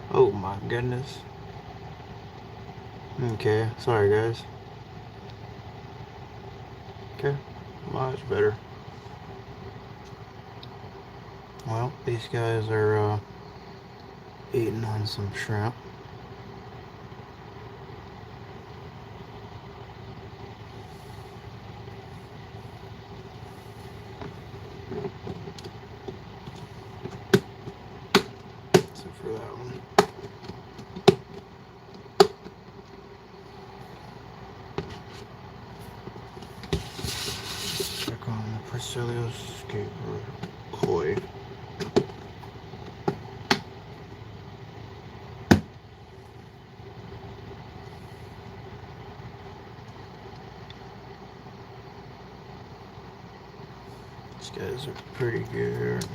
Oh my goodness. Okay, sorry guys. Okay, much better. Well, these guys are eating on some shrimp. Except for that one. Check on the Priscilla skateboard koi. These guys are pretty good.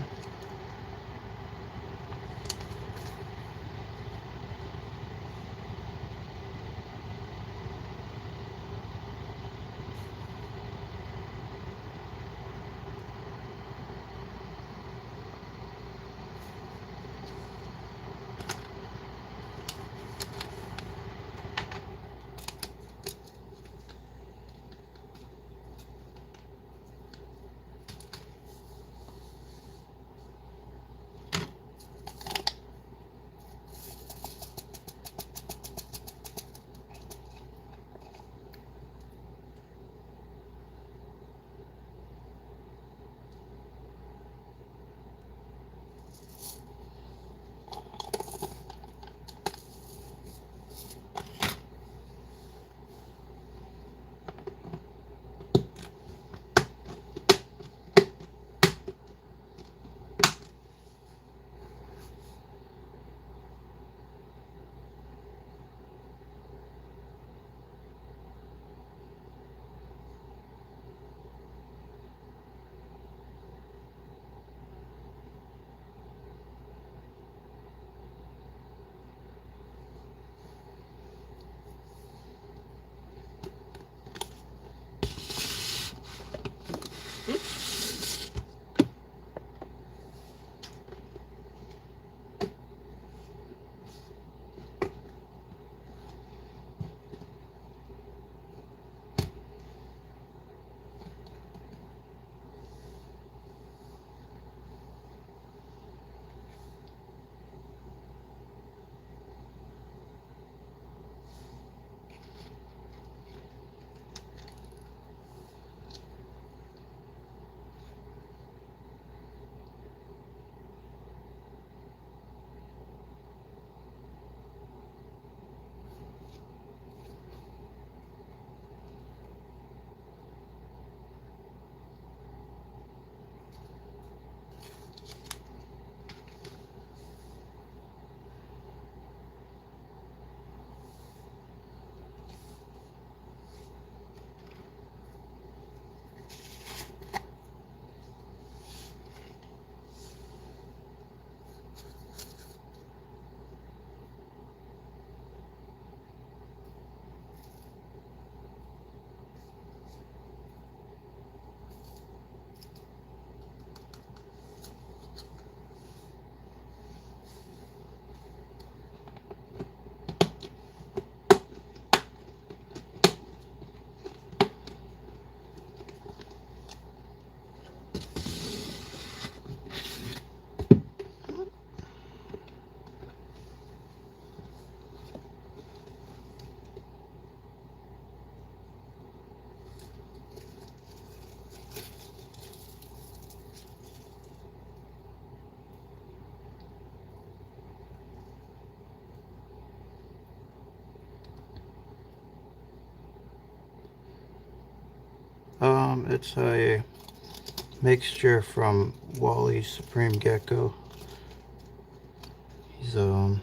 It's a mixture from Wally's Supreme Gecko. He's let me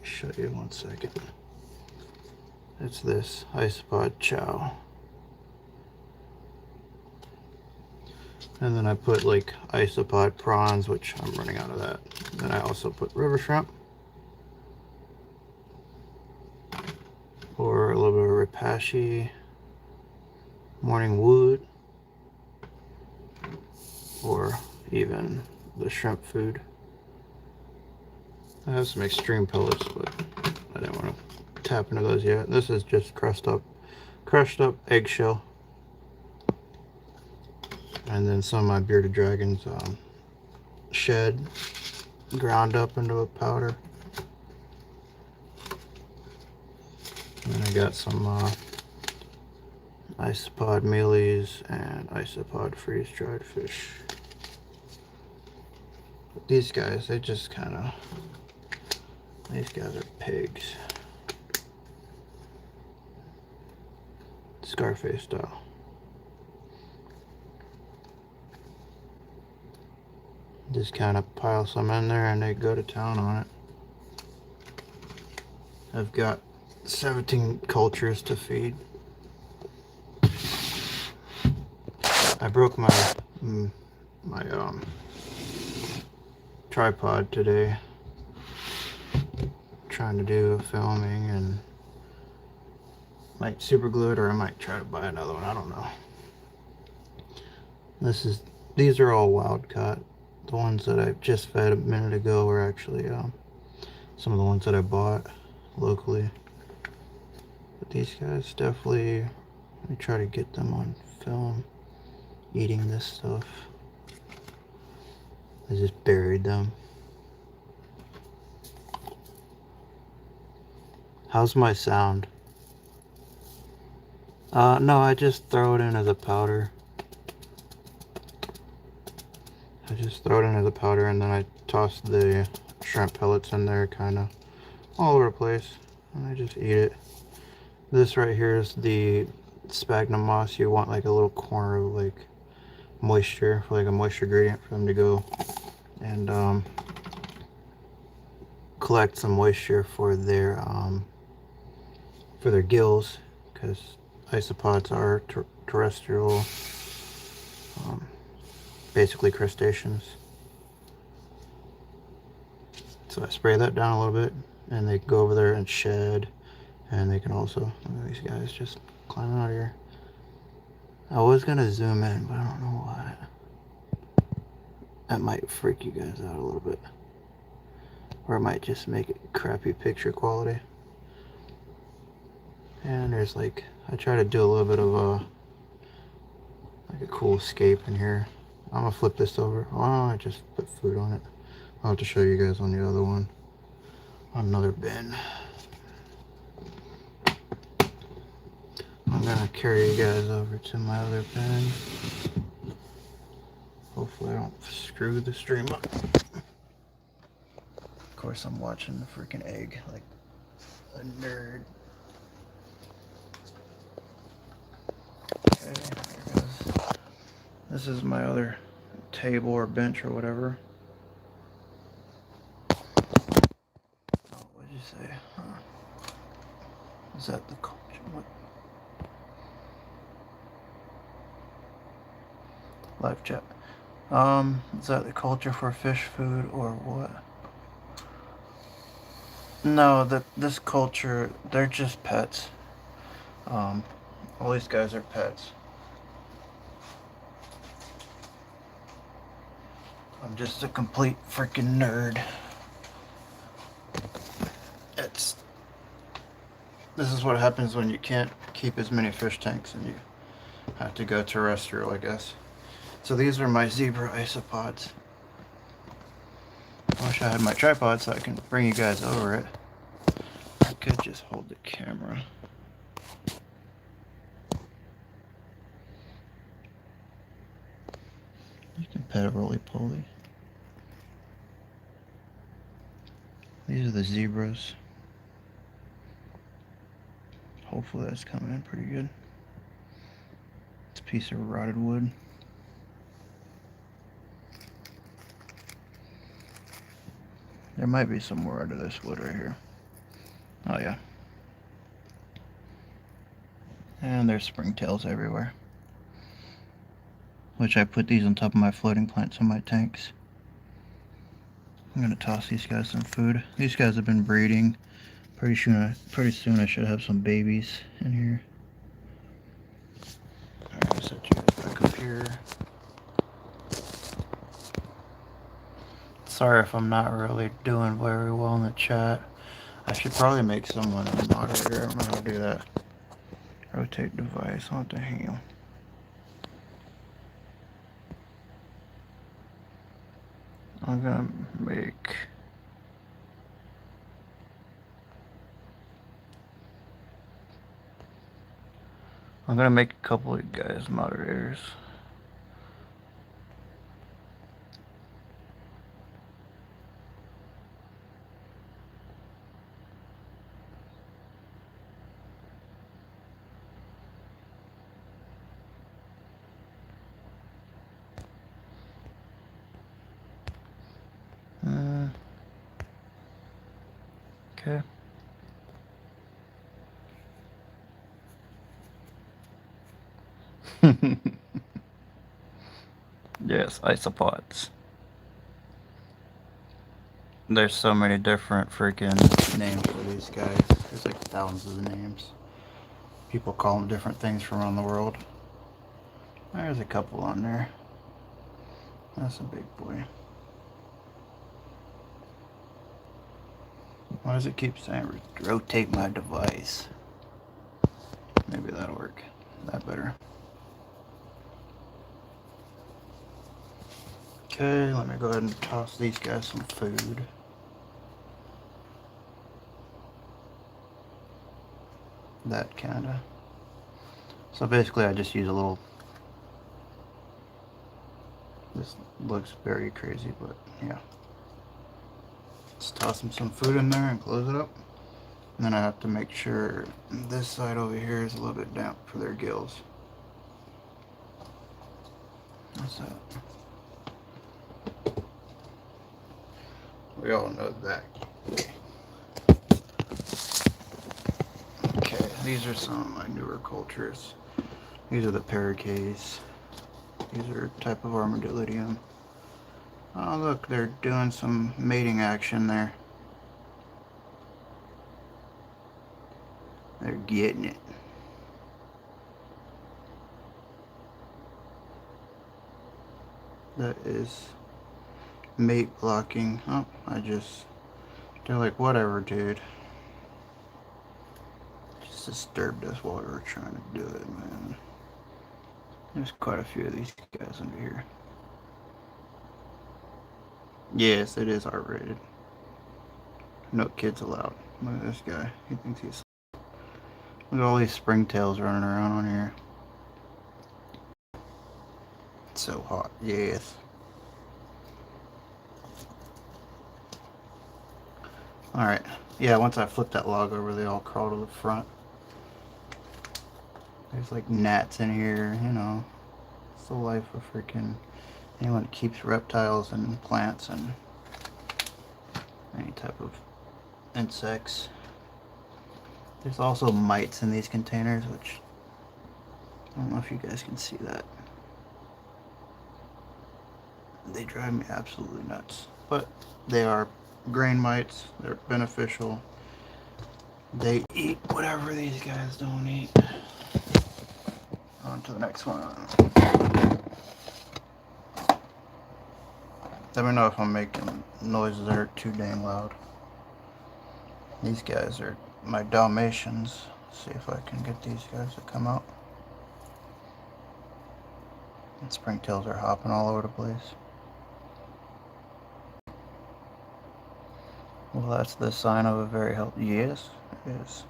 show you 1 second. It's this Isopod chow. And then I put like Isopod prawns, which I'm running out of that. Then I also put river shrimp, or a little bit of Repashy, morning wood, or even the shrimp food. I have some extreme pellets, but I didn't want to tap into those yet. This is just crushed up eggshell. And then some of my bearded dragons shed ground up into a powder. And then I got some Isopod mealies and Isopod freeze-dried fish. But these guys, they just kind of, these guys are pigs. Scarface style. Just kind of pile some in there and they go to town on it. I've got 17 cultures to feed. I broke my tripod today trying to do filming, and might super glue it, or I might try to buy another one. I don't know. These are all wild caught. The ones that I just fed a minute ago were actually some of the ones that I bought locally. But these guys definitely, let me try to get them on film eating this stuff. I just buried them. How's my sound? No, I just throw it in as a powder. I just throw it into the powder and then I toss the shrimp pellets in there kind of all over the place. And I just eat it. This right here is the Sphagnum Moss. You want like a little corner of like moisture, for like a moisture gradient for them to go and collect some moisture for their gills, because isopods are terrestrial, basically crustaceans. So I spray that down a little bit and they go over there and shed, and they can also, look at these guys just climbing out of here. I was gonna zoom in, but I don't know why. That might freak you guys out a little bit, or it might just make it crappy picture quality. And there's like, I try to do a little bit of like a cool escape in here. I'm gonna flip this over. Oh, I just put food on it. I'll have to show you guys on the other one, on another bin. I'm gonna carry you guys over to my other bin. Hopefully I don't screw the stream up. Of course I'm watching the freaking egg like a nerd. Okay, there goes. This is my other table or bench or whatever. Oh, what'd you say? Huh. Is that the culture? What? Live chat. Is that the culture for fish food or what? No, this culture, they're just pets. All these guys are pets. I'm just a complete freaking nerd. This is what happens when you can't keep as many fish tanks and you have to go terrestrial, I guess. So these are my zebra isopods. I wish I had my tripod so I can bring you guys over it. I could just hold the camera. You can pet a roly-poly. These are the zebras. Hopefully that's coming in pretty good. It's piece of rotted wood. There might be some more out of this wood right here. Oh yeah. And there's springtails everywhere. Which I put these on top of my floating plants in my tanks. I'm gonna toss these guys some food. These guys have been breeding. Pretty soon I should have some babies in here. Alright, set you guys back up here. Sorry if I'm not really doing very well in the chat. I should probably make someone a moderator. I don't know how to do that. Rotate device. What the hell? I'm gonna make... a couple of guys moderators. Okay. Yes, isopods. There's so many different freaking names for these guys. There's like thousands of names. People call them different things from around the world. There's a couple on there. That's a big boy. Why does it keep saying rotate my device? Maybe that'll work. That better. Okay, let me go ahead and toss these guys some food. That kinda. So basically I just use a little... This looks very crazy, but yeah. Let's toss them some food in there and close it up. And then I have to make sure this side over here is a little bit damp for their gills. What's that? We all know that. Okay, these are some of my newer cultures. These are the parakeets. These are a type of armadillidium. Oh look, they're doing some mating action there. They're getting it. That is mate blocking. Oh, they're like, whatever, dude. Just disturbed us while we were trying to do it, man. There's quite a few of these guys under here. Yes, it is R-rated. No kids allowed. Look at this guy. He thinks he's... Look at all these springtails running around on here. It's so hot. Yes. Alright. Yeah, once I flipped that log over, they all crawl to the front. There's like gnats in here, you know. It's the life of freaking anyone that keeps reptiles and plants and any type of insects. There's also mites in these containers, which I don't know if you guys can see that. They drive me absolutely nuts. But they are grain mites. They're beneficial. They eat whatever these guys don't eat. On to the next one. Let me know if I'm making noises that are too dang loud. These guys are my Dalmatians. Let's see if I can get these guys to come out. And springtails are hopping all over the place. Well, that's the sign of a very healthy... Yes, it is.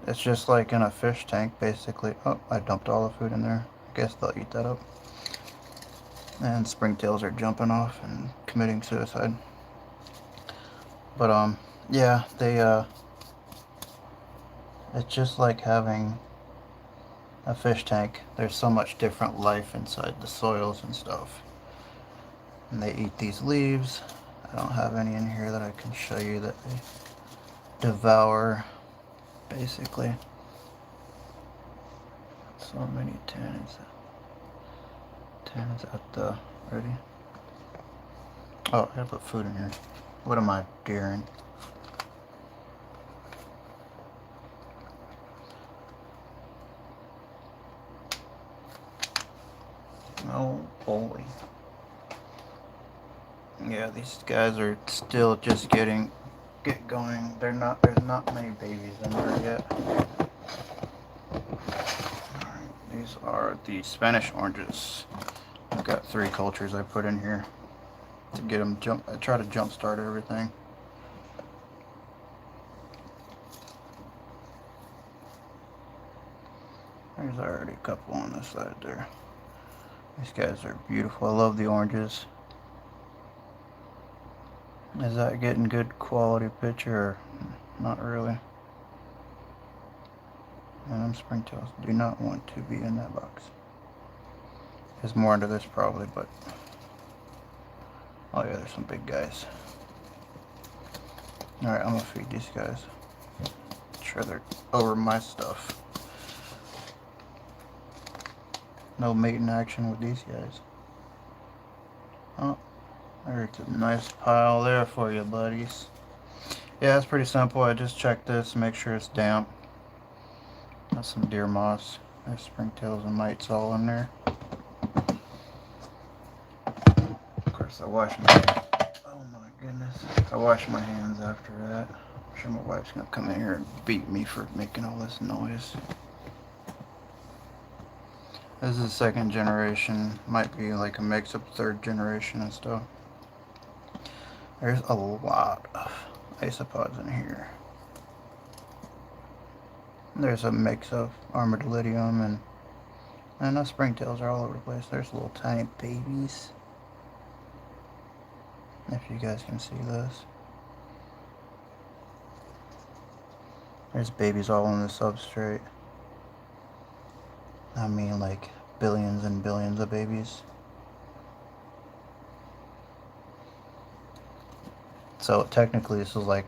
It's just like in a fish tank, basically. Oh, I dumped all the food in there. I guess they'll eat that up. And springtails are jumping off and committing suicide. But, yeah, it's just like having a fish tank. There's so much different life inside the soils and stuff. And they eat these leaves. I don't have any in here that I can show you that they devour, basically. So many tannins. Tannins out the ready. Oh, I gotta put food in here. What am I daring? Oh boy. Yeah, these guys are still just get going. There's not many babies in there yet. Alright, these are the Spanish oranges. I've got 3 cultures I put in here to get them I try to jump start everything. There's already a couple on this side there. These guys are beautiful. I love the oranges. Is that getting good quality picture or not really? And them springtails do not want to be in that box. There's more under this probably, but oh yeah, there's some big guys. Alright, I'm gonna feed these guys. Make sure they're over my stuff. No mating action with these guys. Oh, there's a nice pile there for you, buddies. Yeah, it's pretty simple. I just check this, make sure it's damp. That's some deer moss. There's springtails and mites all in there. Of course, I wash my... Oh my goodness. I wash my hands after that. I'm sure my wife's gonna come in here and beat me for making all this noise. This is 2nd generation. Might be like a mix of 3rd generation and stuff. There's a lot of isopods in here. There's a mix of armadillidium and the springtails are all over the place. There's little tiny babies. If you guys can see this. There's babies all on the substrate. I mean like billions and billions of babies. So technically this is like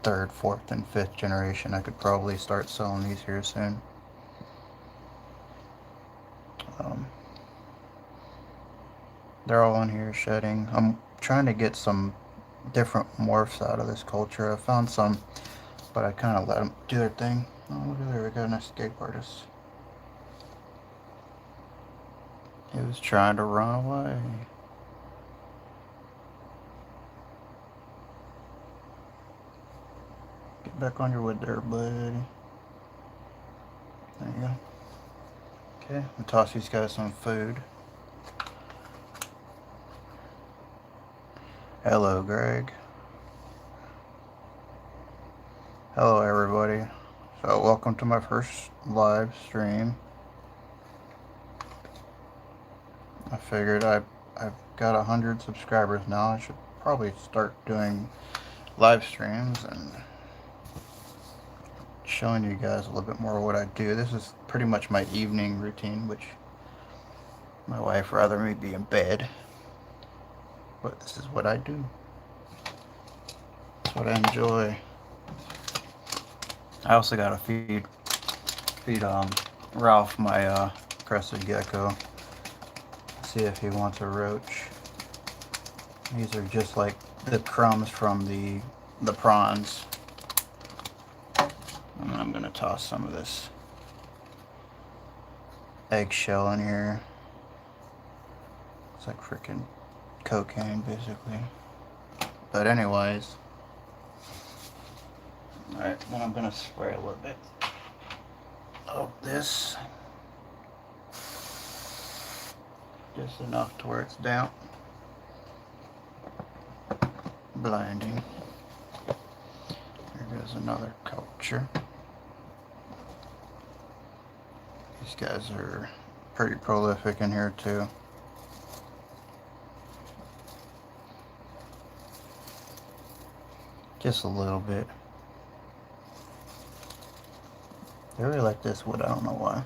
3rd, 4th, and 5th generation. I could probably start selling these here soon. They're all in here shedding. I'm trying to get some different morphs out of this culture. I found some, but I kind of let them do their thing. Oh, look at there, we got an escape artist. He was trying to run away. Get back on your wood there, buddy. There you go. Okay, I'm gonna toss these guys some food. Hello, Greg. Hello, everybody. So, welcome to my first live stream. I figured I've got 100 subscribers now. I should probably start doing live streams and showing you guys a little bit more of what I do. This is pretty much my evening routine, which my wife rather me be in bed, but this is what I do. It's what I enjoy. I also got to feed Ralph, my crested gecko. See if he wants a roach. These are just like the crumbs from the prawns. And I'm gonna toss some of this eggshell in here. It's like freaking cocaine, basically. But anyways, alright, then I'm gonna spray a little bit of this. Just enough to where it's damp. Blinding. There goes another culture. These guys are pretty prolific in here too. Just a little bit. I really like this wood, I don't know why.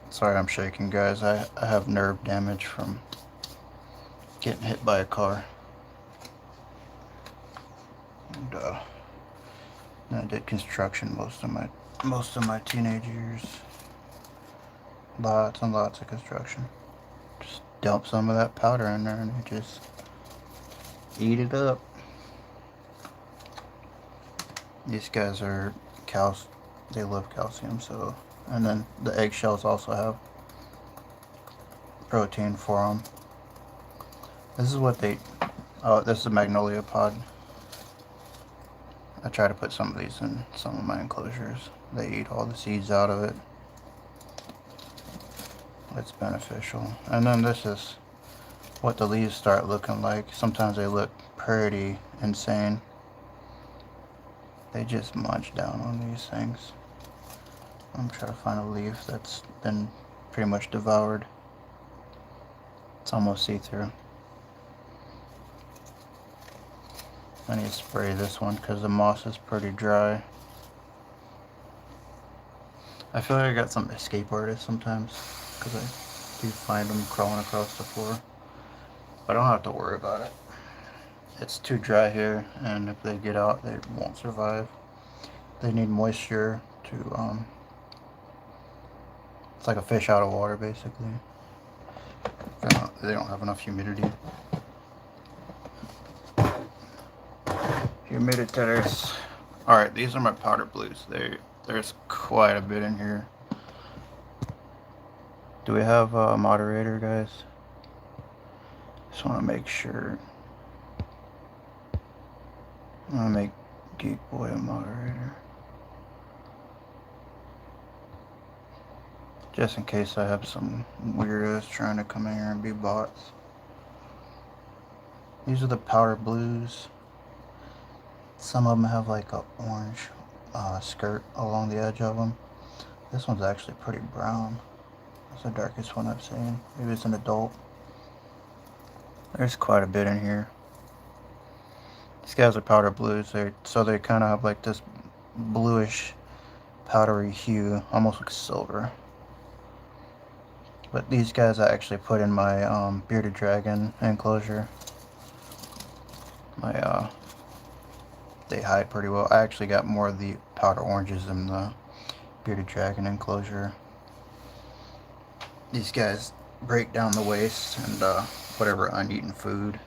Sorry I'm shaking, guys. I have nerve damage from getting hit by a car. And I did construction most of my teenage years. Lots and lots of construction. Just dump some of that powder in there and they just eat it up. These guys are they love calcium, so, and then the eggshells also have protein for them. This is what this is a magnolia pod. I try to put some of these in some of my enclosures. They eat all the seeds out of it. It's beneficial. And then this is what the leaves start looking like. Sometimes they look pretty insane. They just munch down on these things. I'm trying to find a leaf that's been pretty much devoured. It's almost see-through. I need to spray this one because the moss is pretty dry. I feel like I got some escape artists sometimes because I do find them crawling across the floor. But I don't have to worry about it. It's too dry here, and if they get out, they won't survive. They need moisture to, it's like a fish out of water, basically. They don't have enough humidity. Humiditators. Alright, these are my powder blues. There's quite a bit in here. Do we have a moderator, guys? Just want to make sure. I'm going to make Geek Boy a moderator. Just in case I have some weirdos trying to come in here and be bots. These are the powder blues. Some of them have like a orange skirt along the edge of them. This one's actually pretty brown. That's the darkest one I've seen. Maybe it's an adult. There's quite a bit in here. These guys are powder blues, so they kind of have like this bluish, powdery hue, almost like silver. But these guys I actually put in my bearded dragon enclosure. They hide pretty well. I actually got more of the powder oranges in the bearded dragon enclosure. These guys break down the waste and whatever uneaten food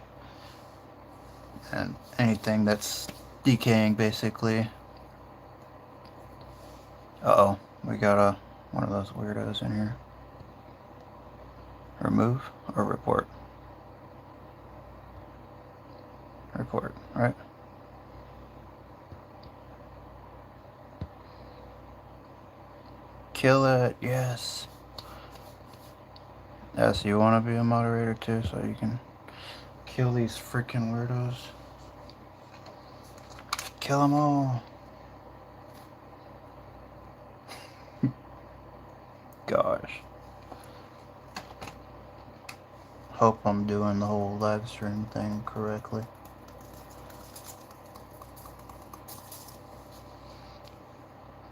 and anything that's decaying, basically. Uh-oh, we got one of those weirdos in here. Remove or report? Report, right? Kill it, yes. Yes, you want to be a moderator too, so you can kill these freaking weirdos. Kill them all. Gosh. Hope I'm doing the whole live stream thing correctly.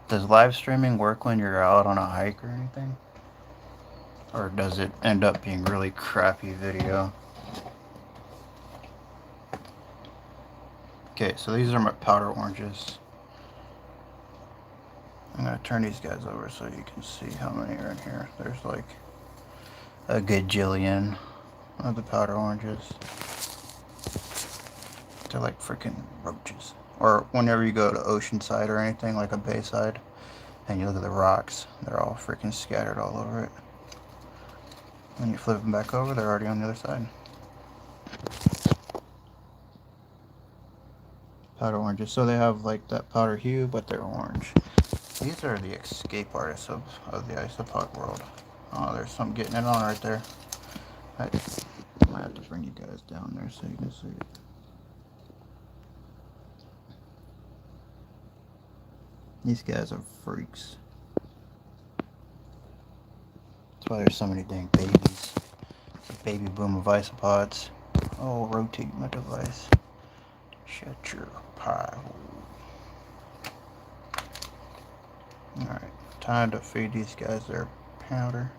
Does live streaming work when you're out on a hike or anything? Or does it end up being really crappy video? Okay, so these are my powder oranges. I'm gonna turn these guys over so you can see how many are in here. There's like a gajillion of the powder oranges. They're like freaking roaches. Or whenever you go to Oceanside or anything, like a bayside, and you look at the rocks, they're all freaking scattered all over it. When you flip them back over, they're already on the other side. Powder oranges. So they have like that powder hue, but they're orange. These are the escape artists of the isopod world. Oh, there's some getting it on right there. I might have to bring you guys down there so you can see it. These guys are freaks. That's why there's so many dang babies. It's a baby boom of isopods. Oh, rotate my device. Shut your pie hole. Alright, time to feed these guys their powder.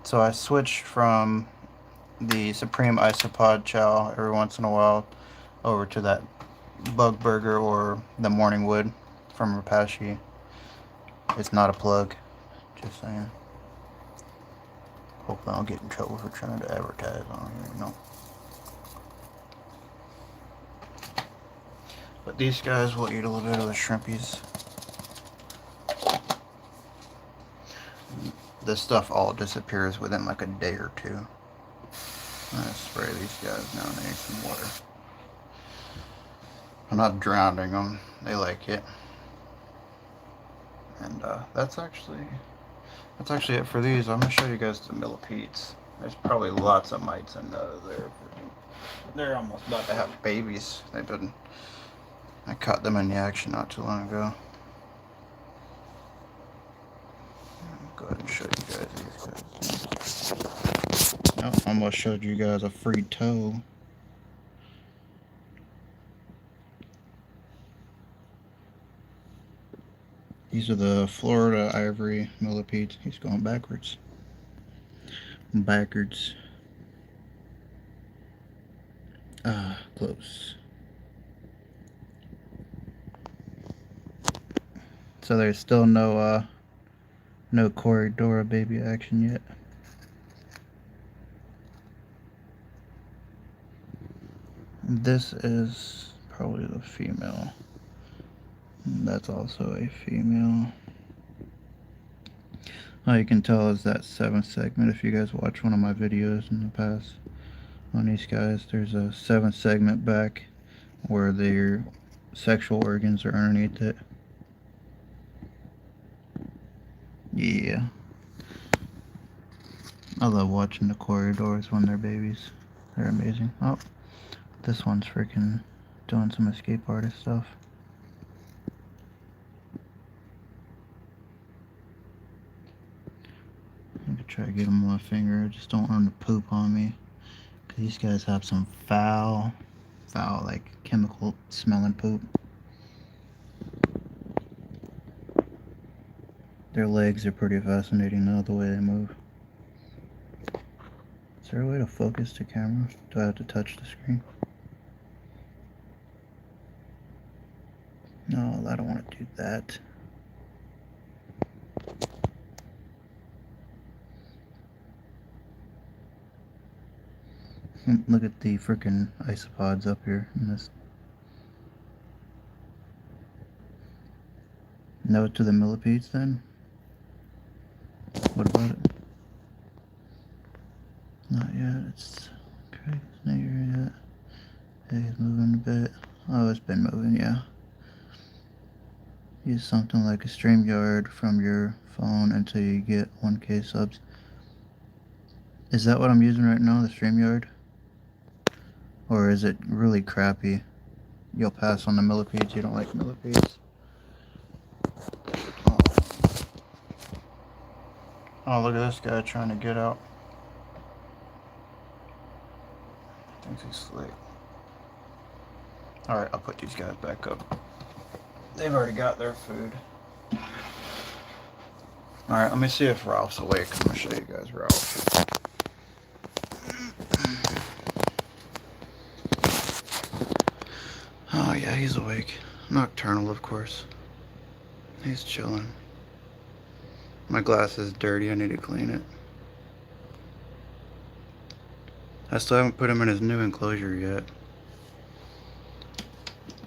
So I switched from the Supreme Isopod chow every once in a while over to that Bug Burger or the Morning Wood from Rapashi. It's not a plug, just saying. Hopefully I don't get in trouble for trying to advertise on here, you know. But these guys will eat a little bit of the shrimpies. This stuff all disappears within like a day or two. I'm gonna spray these guys now and they need some water. I'm not drowning them, they like it. And that's actually it for these. I'm gonna show you guys the millipedes. There's probably lots of mites in there. They're almost about to have babies. I caught them in the action not too long ago. Go ahead and show you guys these guys. Oh, almost showed you guys a free toe. These are the Florida Ivory millipedes. He's going backwards. Close. So there's still no corridor baby action yet. This is probably the female. That's also a female. All you can tell is that 7th segment. If you guys watch one of my videos in the past on these guys, there's a 7th segment back where their sexual organs are underneath it. Yeah. I love watching the corridors when they're babies. They're amazing. Oh, this one's freaking doing some escape artist stuff. I could try to get him on my finger. I just don't want him to poop on me. Cause these guys have some foul, like chemical smelling poop. Their legs are pretty fascinating though, the way they move. Is there a way to focus the camera? Do I have to touch the screen? No, I don't want to do that. Look at the freaking isopods up here in this. No to the millipedes then? What about it? Not yet. It's okay. It's not here yet. Hey, it's moving a bit. Oh, it's been moving, yeah. Use something like a StreamYard from your phone until you get 1K subs. Is that what I'm using right now, the StreamYard? Or is it really crappy? You'll pass on the millipedes, you don't like millipedes? Oh, look at this guy trying to get out. Thinks he's slick. Alright, I'll put these guys back up. They've already got their food. Alright, let me see if Ralph's awake. I'm gonna show you guys Ralph. Oh yeah, he's awake. Nocturnal, of course. He's chilling. My glass is dirty, I need to clean it. I still haven't put him in his new enclosure yet.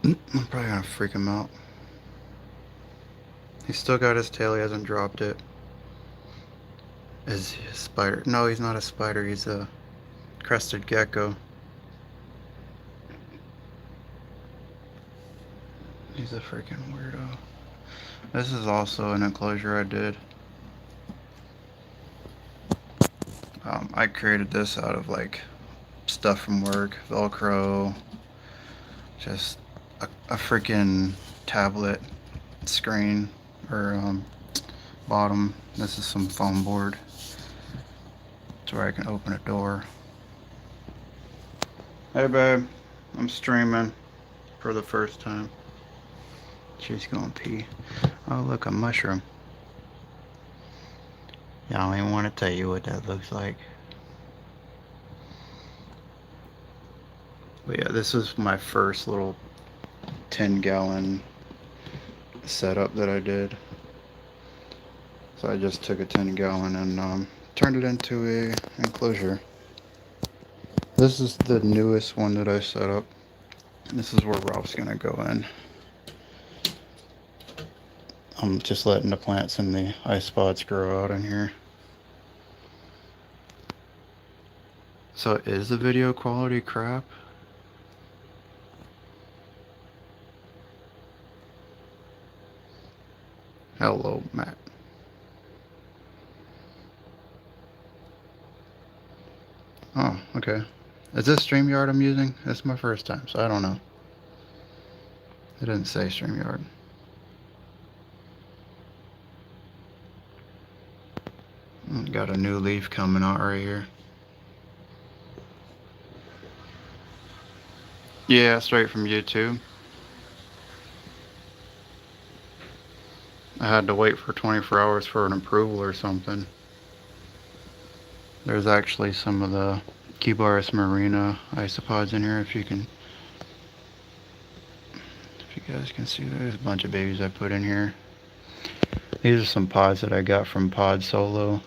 I'm probably gonna freak him out. He's still got his tail, he hasn't dropped it. Is he a spider? No, he's not a spider, he's a crested gecko. He's a freaking weirdo. This is also an enclosure I did. I created this out of like stuff from work, Velcro, just a freaking tablet screen or bottom. This is some foam board. It's where I can open a door. Hey babe, I'm streaming for the first time. She's going pee. Oh look, a mushroom. I don't even want to tell you what that looks like. But yeah, this was my first little 10-gallon setup that I did. So I just took a 10-gallon and turned it into a enclosure. This is the newest one that I set up. This is where Ralph's gonna go in. I'm just letting the plants and the isopods grow out in here. So is the video quality crap? Hello, Matt. Oh, okay. Is this StreamYard I'm using? It's my first time, so I don't know. It didn't say StreamYard. Got a new leaf coming out right here. Yeah, straight from YouTube. I had to wait for 24 hours for an approval or something. There's actually some of the Cubaris marina isopods in here if you guys can see. There's a bunch of babies I put in here. These are some pods that I got from Pod Solo.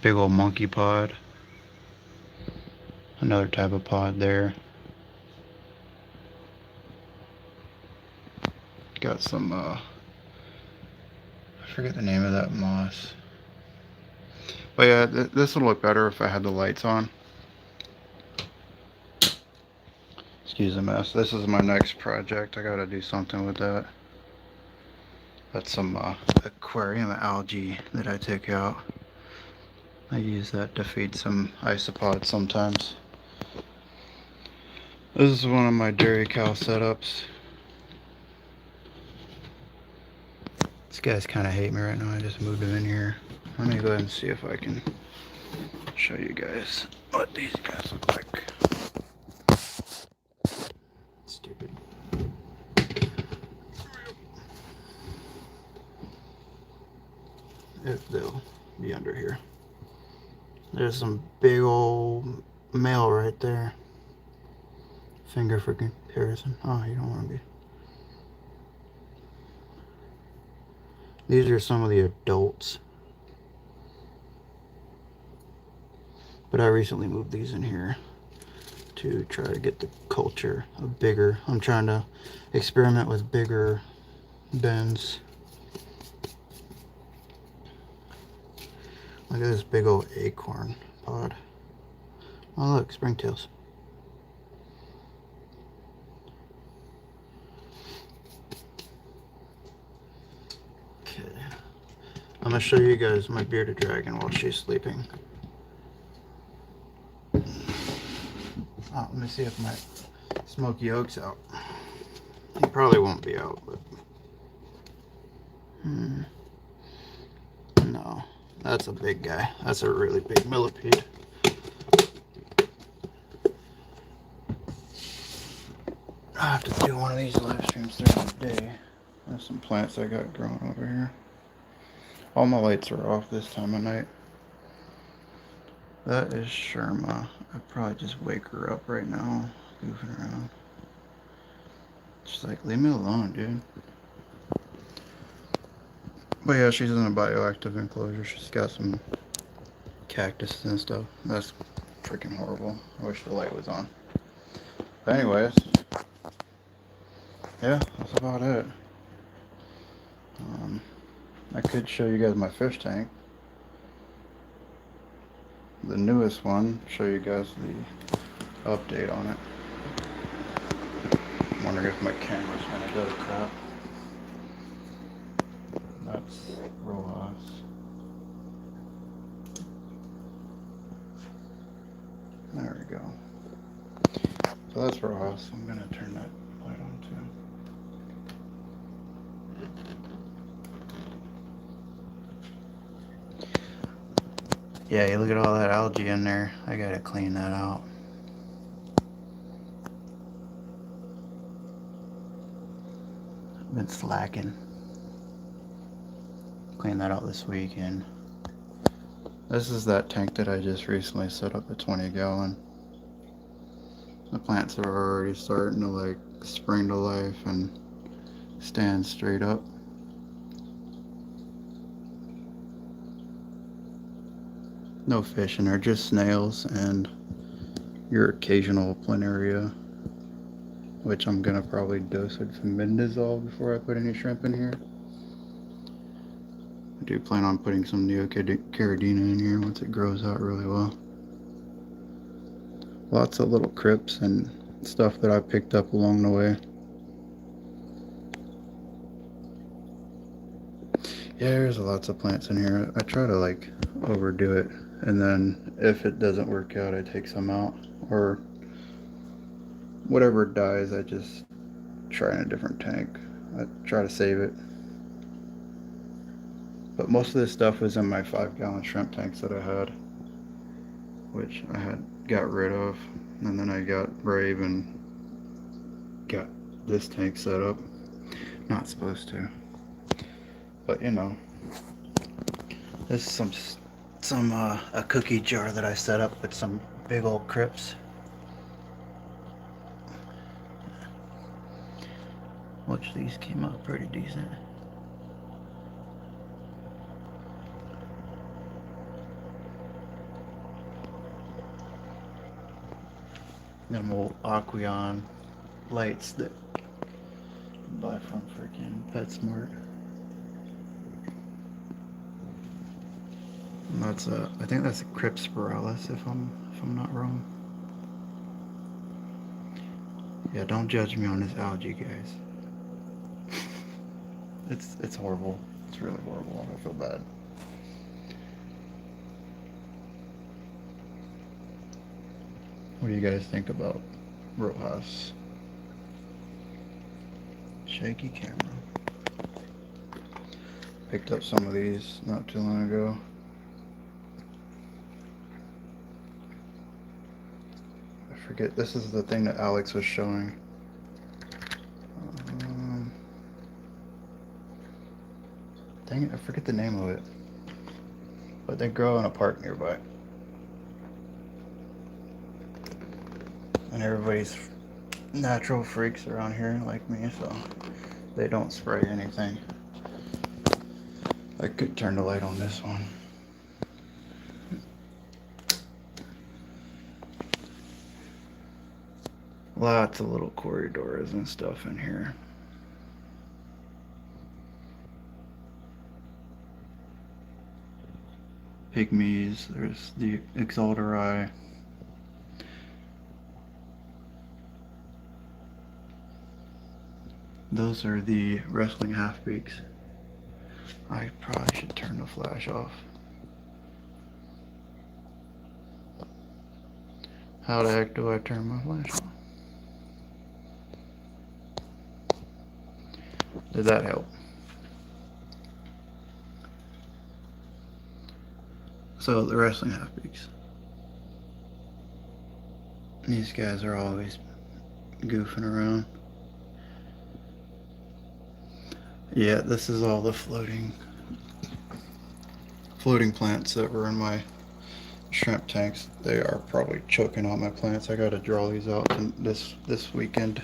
Big old monkey pod. Another type of pod there. Got some I forget the name of that moss. But yeah, this would look better if I had the lights on. Excuse the mess. This is my next project. I gotta do something with that. That's some aquarium algae that I took out. I use that to feed some isopods sometimes. This is one of my dairy cow setups. These guys kind of hate me right now. I just moved them in here. Let me go ahead and see if I can show you guys what these guys look like. Stupid. If they'll be under here. There's some big old male right there. Finger for comparison. Oh, you don't want to be. These are some of the adults. But I recently moved these in here to try to get the culture of bigger. I'm trying to experiment with bigger bins. Look at this big old acorn pod. Oh look, springtails. Okay. I'm gonna show you guys my bearded dragon while she's sleeping. Oh, let me see if my smoky oak's out. He probably won't be out, but no, that's a big guy. That's a really big millipede. I have to do one of these live streams during the day. There's some plants I got growing over here. All my lights are off this time of night. That is Sherma. I'd probably just wake her up right now, goofing around. She's like, leave me alone, dude. But yeah, she's in a bioactive enclosure. She's got some cactus and stuff. That's freaking horrible. I wish the light was on. But anyways, yeah, that's about it. I could show you guys my fish tank. The newest one, show you guys the update on it. I'm wondering if my camera's gonna go to crap. That's Rojas. There we go. So that's Rojas. I'm gonna turn that light on too. Yeah, you look at all that algae in there. I gotta clean that out. I've been slacking. Clean that out this weekend. This is that tank that I just recently set up, a 20-gallon. The plants are already starting to like spring to life and stand straight up. No fish in there, just snails and your occasional planaria, which I'm gonna probably dose with some Mendazole before I put any shrimp in here. I do plan on putting some Neocaridina in here once it grows out really well. Lots of little crypts and stuff that I picked up along the way. Yeah, there's lots of plants in here. I try to like overdo it, and then if it doesn't work out, I take some out, or whatever dies, I just try in a different tank. I try to save it. But most of this stuff was in my 5-gallon shrimp tanks that I had, which I had got rid of, and then I got brave and got this tank set up. Not supposed to, but you know, this is a cookie jar that I set up with some big old crypts, which these came out pretty decent. Them old Aqueon lights that you buy from freaking PetSmart. And that's I think that's a Cryptspiralis if I'm not wrong. Yeah, don't judge me on this algae, guys. It's horrible. It's really horrible. I feel bad. What do you guys think about Rojas? Shaky camera. Picked up some of these not too long ago. I forget, this is the thing that Alex was showing. Dang it, I forget the name of it. But they grow in a park nearby. And everybody's natural freaks around here like me, so they don't spray anything. I could turn the light on this one. Lots of little corridors and stuff in here. Pygmies, there's the Exalteri. Those are the wrestling half-beaks. I probably should turn the flash off. How the heck do I turn my flash off? Did that help? So the wrestling half-beaks. These guys are always goofing around. Yeah, this is all the floating plants that were in my shrimp tanks. They are probably choking on my plants. I gotta draw these out this weekend.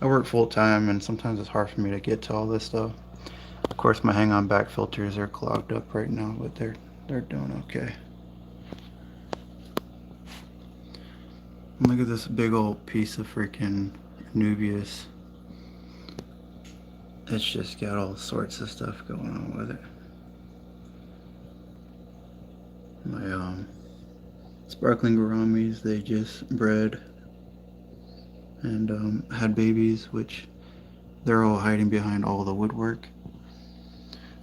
I work full time and sometimes it's hard for me to get to all this stuff. Of course my hang on back filters are clogged up right now, but they're doing okay. Look at this big old piece of freaking Nubius. It's just got all sorts of stuff going on with it. My sparkling gouramis, they just bred and had babies, which they're all hiding behind all the woodwork.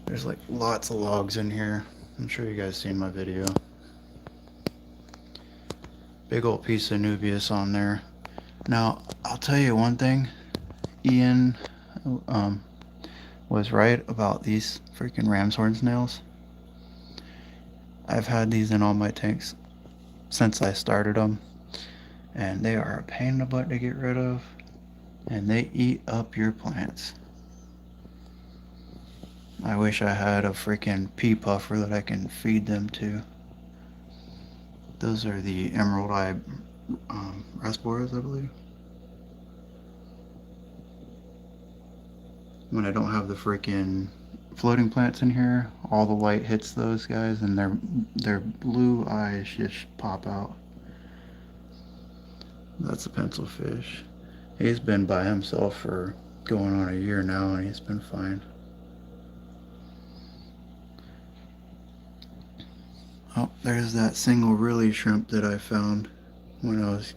There's like lots of logs in here. I'm sure you guys seen my video. Big old piece of Nubius on there. Now, I'll tell you one thing. Ian was right about these freaking ram's horn snails. I've had these in all my tanks since I started them, and they are a pain in the butt to get rid of, and they eat up your plants. I wish I had a freaking pea puffer that I can feed them to. Those are the emerald eye rasboras, I believe. When I don't have the freaking floating plants in here, all the light hits those guys and their blue eyes just pop out. That's a pencil fish. He's been by himself for going on a year now and he's been fine. Oh, there's that single really shrimp that I found when I was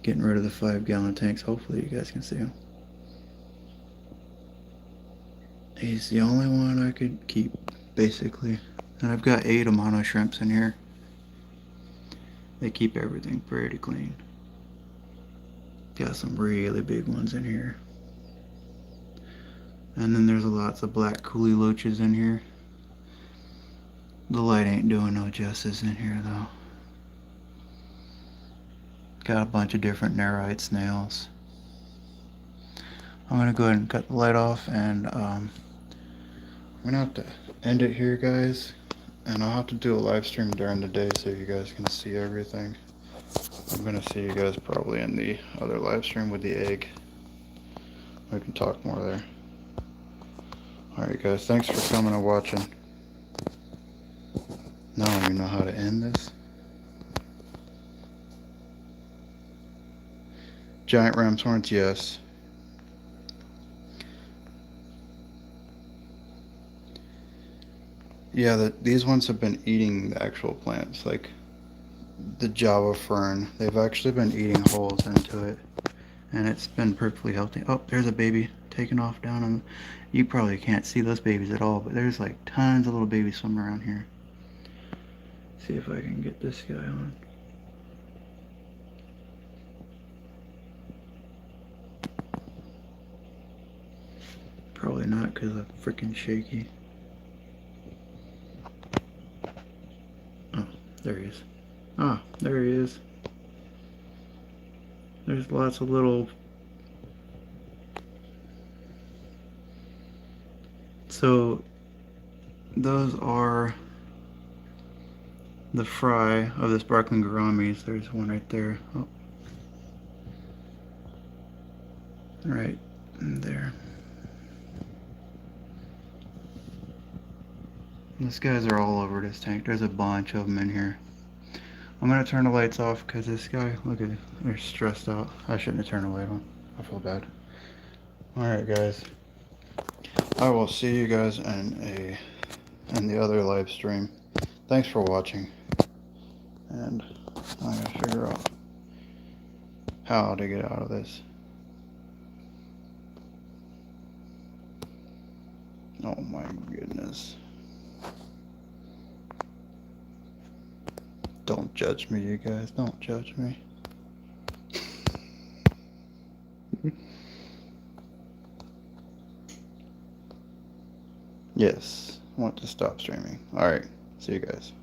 getting rid of the 5-gallon tanks. Hopefully you guys can see him. He's the only one I could keep, basically. And I've got 8 Amano shrimps in here. They keep everything pretty clean. Got some really big ones in here. And then there's lots of black coolie loaches in here. The light ain't doing no justice in here though. Got a bunch of different nerite snails. I'm gonna go ahead and cut the light off and I'm gonna have to end it here, guys. And I'll have to do a live stream during the day so you guys can see everything. I'm gonna see you guys probably in the other live stream with the egg. We can talk more there. Alright guys, thanks for coming and watching. Now I don't even know how to end this. Giant ram's horns, yes. Yeah, these ones have been eating the actual plants, like the Java fern. They've actually been eating holes into it, and it's been perfectly healthy. Oh, there's a baby taking off down on. You probably can't see those babies at all, but there's like tons of little babies swimming around here. See if I can get this guy on. Probably not because I'm freaking shaky. Oh, there he is. Ah, there he is. There's lots of little... So, those are the fry of the sparkling gouramis. There's one right there. Oh. Right there. These guys are all over this tank. There's a bunch of them in here. I'm gonna turn the lights off because this guy, look at it, they're stressed out. I shouldn't have turned the light on. I feel bad. Alright guys. I will see you guys in the other live stream. Thanks for watching. And I'm gonna figure out how to get out of this. Oh my goodness. Don't judge me, you guys. Don't judge me. Yes, I want to stop streaming. Alright, see you guys.